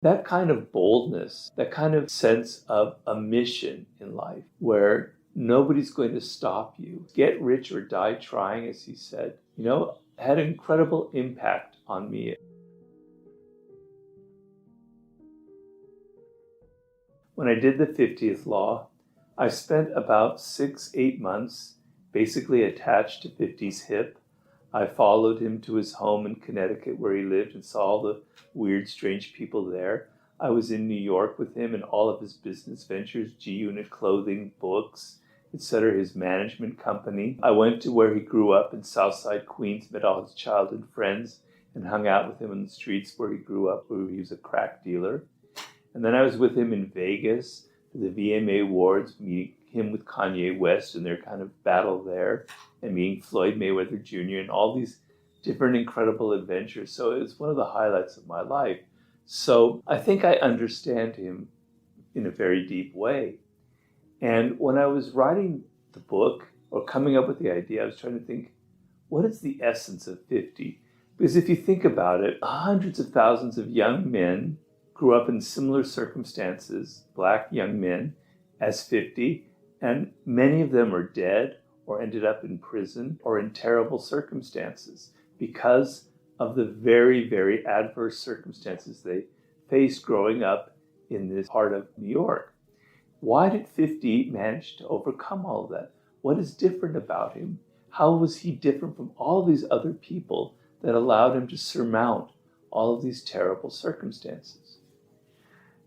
That kind of boldness, that kind of sense of a mission in life where nobody's going to stop you. Get rich or die trying, as he said, had incredible impact on me. When I did the 50th law, I spent about 8 months basically attached to 50's hip. I followed him to his home in Connecticut where he lived and saw all the weird, strange people there. I was in New York with him and all of his business ventures, G-Unit Clothing, books, etc., his management company. I went to where he grew up in Southside Queens, met all his childhood friends, and hung out with him on the streets where he grew up, where he was a crack dealer. And then I was with him in Vegas for the VMA Awards, meeting him with Kanye West and their kind of battle there, and meeting Floyd Mayweather Jr. and all these different incredible adventures. So it was one of the highlights of my life. So I think I understand him in a very deep way. And when I was writing the book or coming up with the idea, I was trying to think, what is the essence of 50? Because if you think about it, hundreds of thousands of young men grew up in similar circumstances, Black young men, as 50, and many of them are dead or ended up in prison or in terrible circumstances because of the very, very adverse circumstances they faced growing up in this part of New York. Why did 50 manage to overcome all of that? What is different about him? How was he different from all these other people that allowed him to surmount all of these terrible circumstances?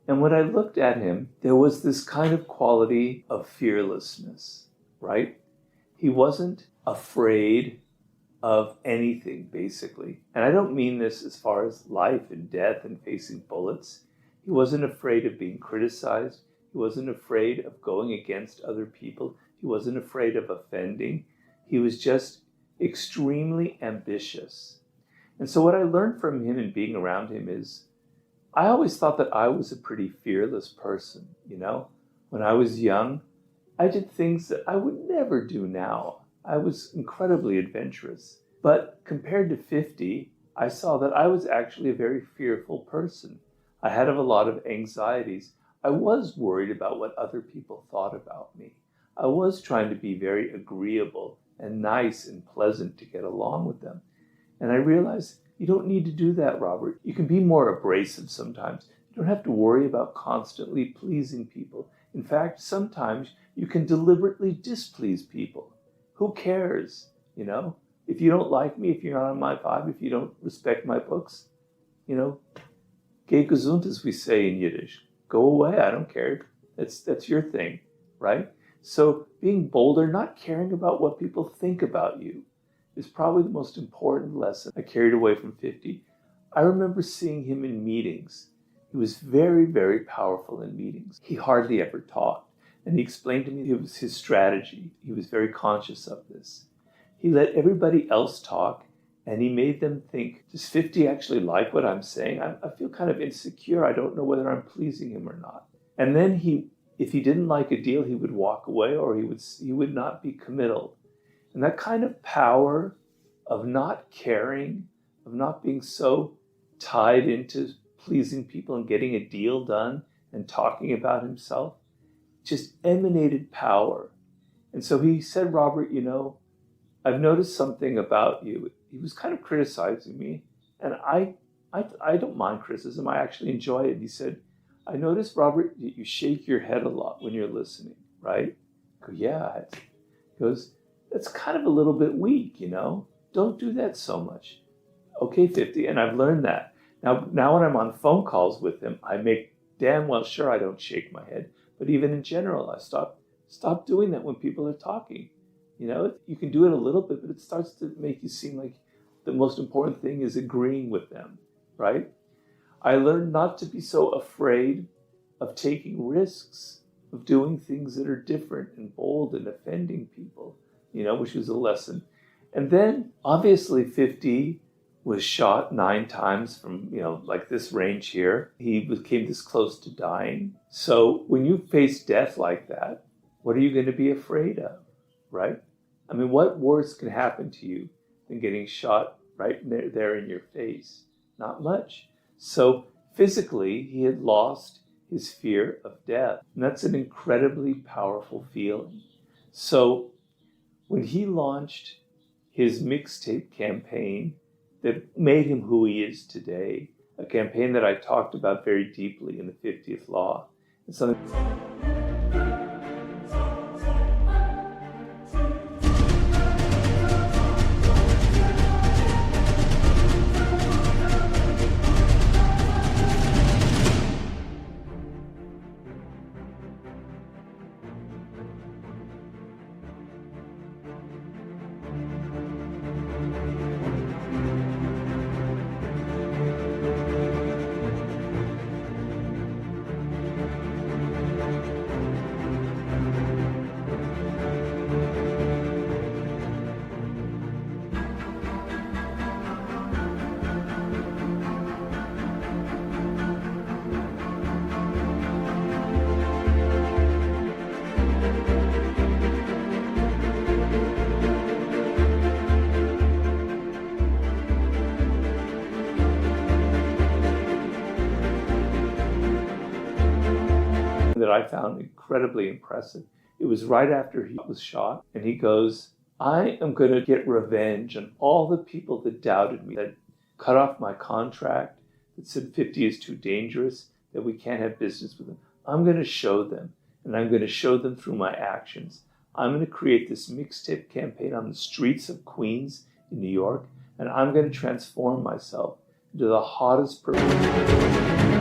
And when I looked at him, there was this kind of quality of fearlessness, right? He wasn't afraid of anything, basically. And I don't mean this as far as life and death and facing bullets. He wasn't afraid of being criticized. He wasn't afraid of going against other people. He wasn't afraid of offending. He was just extremely ambitious. And so what I learned from him and being around him is, I always thought that I was a pretty fearless person, When I was young, I did things that I would never do now. I was incredibly adventurous. But compared to 50, I saw that I was actually a very fearful person. I had a lot of anxieties. I was worried about what other people thought about me. I was trying to be very agreeable and nice and pleasant to get along with them. And I realized, you don't need to do that, Robert. You can be more abrasive sometimes. You don't have to worry about constantly pleasing people. In fact, sometimes you can deliberately displease people. Who cares? If you don't like me, if you're not on my vibe, if you don't respect my books, geh gesund, as we say in Yiddish. Go away, I don't care. That's your thing, right? So being bolder, not caring about what people think about you, is probably the most important lesson I carried away from 50. I remember seeing him in meetings. He was very, very powerful in meetings. He hardly ever talked. And he explained to me it was his strategy. He was very conscious of this. He let everybody else talk, and he made them think, does 50 actually like what I'm saying? I feel kind of insecure. I don't know whether I'm pleasing him or not. And then if he didn't like a deal, he would walk away, or he would not be committal. And that kind of power of not caring, of not being so tied into pleasing people and getting a deal done and talking about himself, just emanated power. And so he said, Robert, I've noticed something about you. He was kind of criticizing me, and I don't mind criticism. I actually enjoy it. He said, I noticed, Robert, that you shake your head a lot when you're listening, right? I go, yeah. He goes, that's kind of a little bit weak, Don't do that so much. Okay, 50, and I've learned that. Now when I'm on phone calls with him, I make damn well sure I don't shake my head. But even in general, I stop doing that when people are talking. You can do it a little bit, but it starts to make you seem like the most important thing is agreeing with them, right? I learned not to be so afraid of taking risks, of doing things that are different and bold and offending people, which was a lesson. And then, obviously, 50 was shot 9 times from, like this range here. He came this close to dying. So when you face death like that, what are you going to be afraid of, right? I mean, what worse can happen to you than getting shot right there in your face? Not much. So physically, he had lost his fear of death. And that's an incredibly powerful feeling. So when he launched his mixtape campaign that made him who he is today, a campaign that I talked about very deeply in the 50th Law, and something that I found incredibly impressive. It was right after he was shot, and he goes, I am going to get revenge on all the people that doubted me, that cut off my contract, that said 50 is too dangerous, that we can't have business with them. I'm going to show them, and I'm going to show them through my actions. I'm going to create this mixtape campaign on the streets of Queens in New York, and I'm going to transform myself into the hottest person.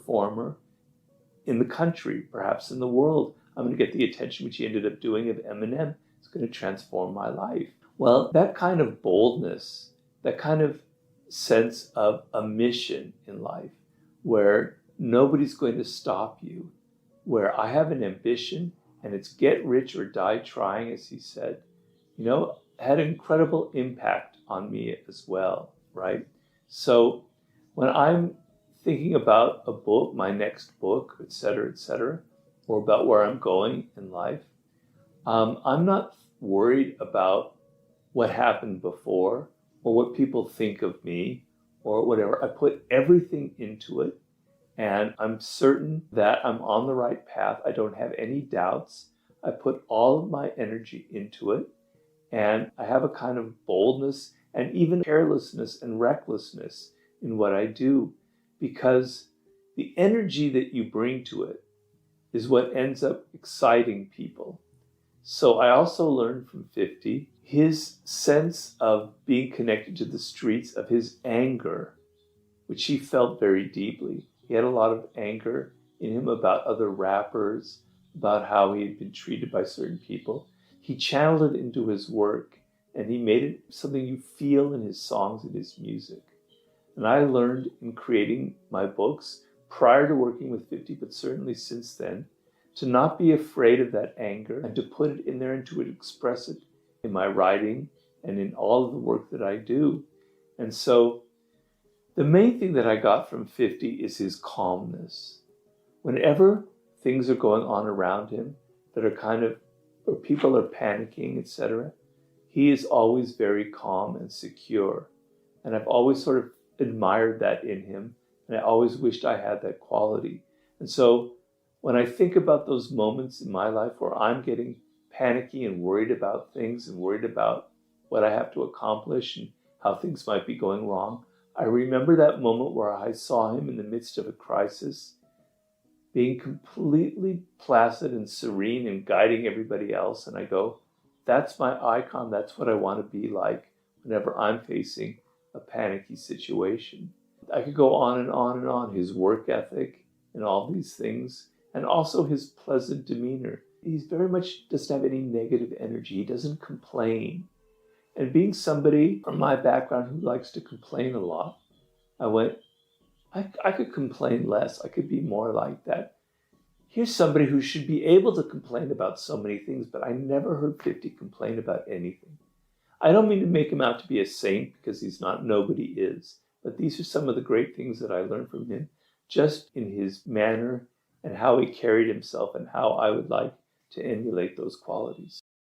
Performer in the country, perhaps in the world. I'm going to get the attention, which he ended up doing, of Eminem. It's going to transform my life. Well, that kind of boldness, that kind of sense of a mission in life where nobody's going to stop you, where I have an ambition and it's get rich or die trying, as he said, had an incredible impact on me as well, right? So when I'm thinking about a book, my next book, et cetera, or about where I'm going in life, I'm not worried about what happened before or what people think of me or whatever. I put everything into it, and I'm certain that I'm on the right path. I don't have any doubts. I put all of my energy into it, and I have a kind of boldness and even carelessness and recklessness in what I do, because the energy that you bring to it is what ends up exciting people. So I also learned from 50 his sense of being connected to the streets, of his anger, which he felt very deeply. He had a lot of anger in him about other rappers, about how he had been treated by certain people. He channeled it into his work, and he made it something you feel in his songs and his music. And I learned in creating my books, prior to working with 50, but certainly since then, to not be afraid of that anger and to put it in there and to express it in my writing and in all of the work that I do. And so the main thing that I got from 50 is his calmness. Whenever things are going on around him that are or people are panicking, etc., he is always very calm and secure. And I've always sort of admired that in him, and I always wished I had that quality. And so when I think about those moments in my life where I'm getting panicky and worried about things and worried about what I have to accomplish and how things might be going wrong, I remember that moment where I saw him in the midst of a crisis being completely placid and serene and guiding everybody else. And I go, that's my icon. That's what I want to be like whenever I'm facing a panicky situation. I could go on and on and on. His work ethic and all these things, and also his pleasant demeanor. He's very much doesn't have any negative energy. He doesn't complain. And being somebody from my background who likes to complain a lot, I went, I could complain less. I could be more like that. Here's somebody who should be able to complain about so many things, but I never heard 50 complain about anything. I don't mean to make him out to be a saint because he's not, nobody is. But these are some of the great things that I learned from him, just in his manner and how he carried himself and how I would like to emulate those qualities.